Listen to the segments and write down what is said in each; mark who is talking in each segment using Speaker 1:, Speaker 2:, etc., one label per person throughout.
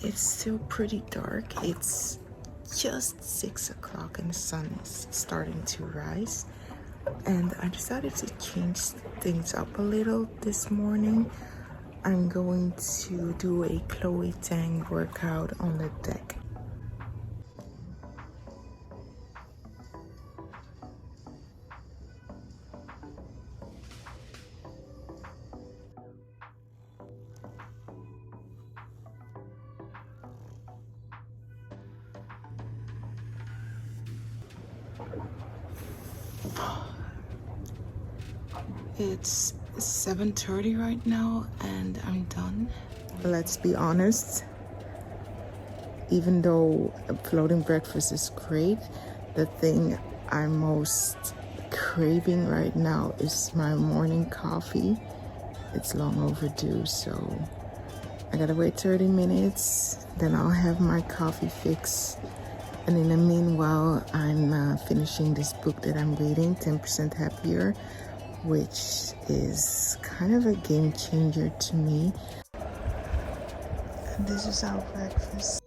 Speaker 1: It's still pretty dark. It's just 6 o'clock and the sun is starting to rise. And I decided to change things up a little this morning. I'm going to do a Chloe Tang workout on the deck. It's 7:30 right now and I'm done. Let's be honest, even though a floating breakfast is great, the thing I'm most craving right now is my morning coffee. It's long overdue, so I gotta wait 30 minutes, then I'll have my coffee fix. And in the meanwhile, I'm finishing this book that I'm reading, 10% Happier, which is kind of a game changer to me. And this is our breakfast.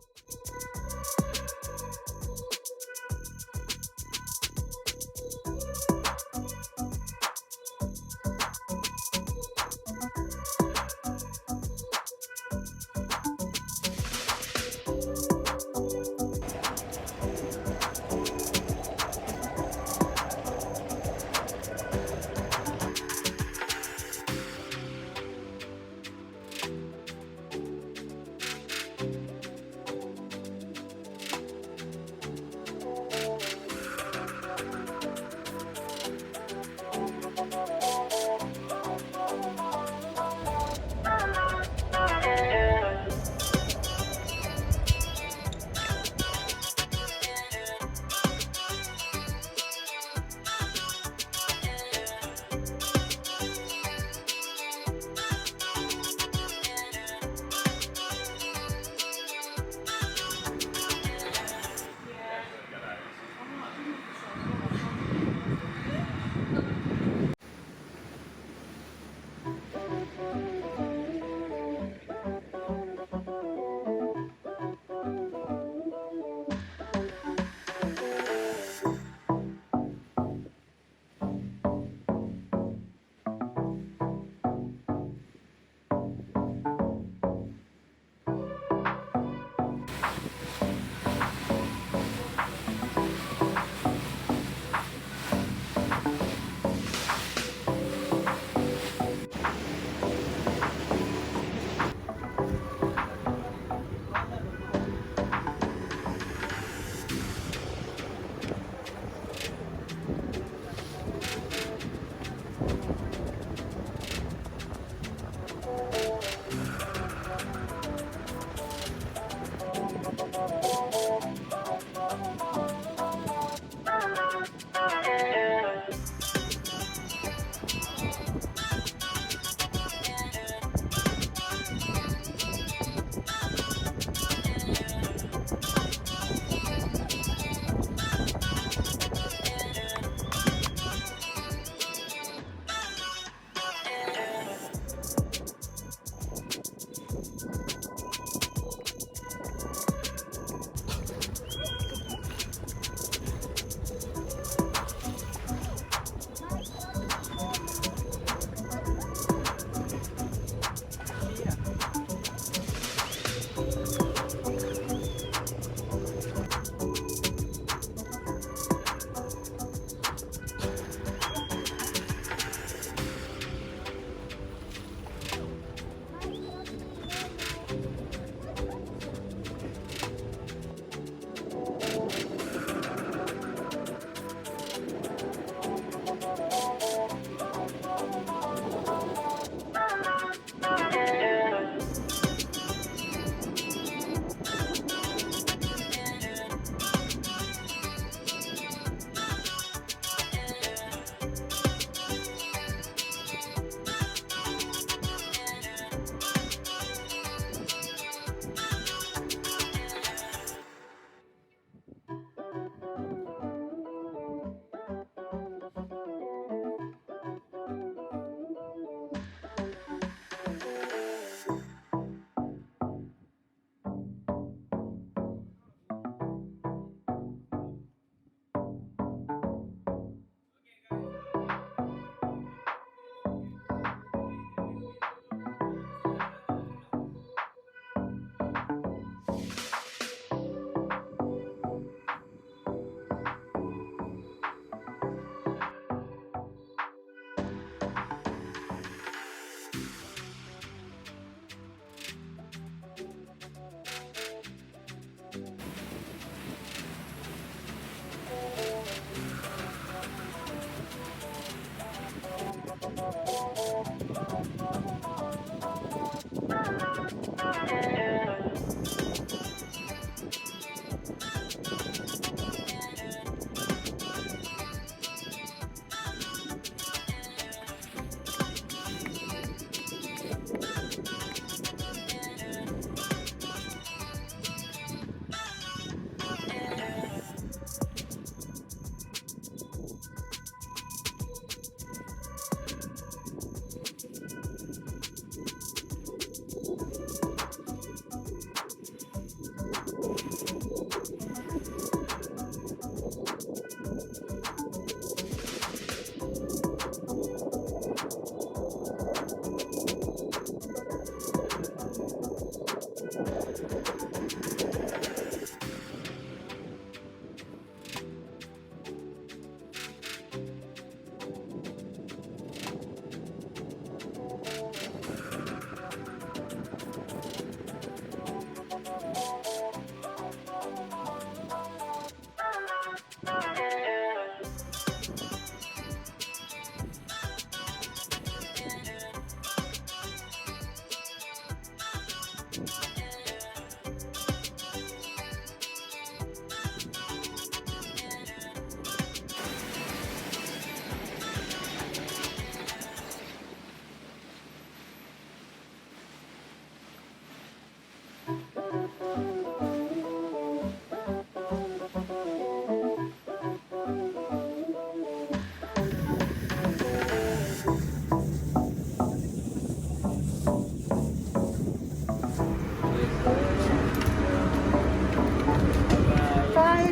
Speaker 1: Bye,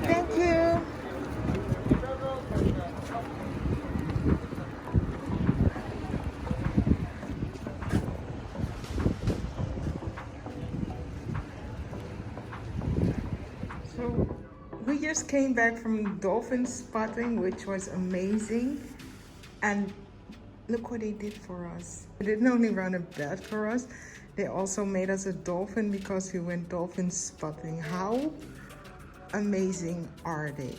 Speaker 1: thank you. So we just came back from dolphin spotting, which was amazing. And look what they did for us. They didn't only run a bed for us, they also made us a dolphin because we went dolphin spotting. How amazing are they?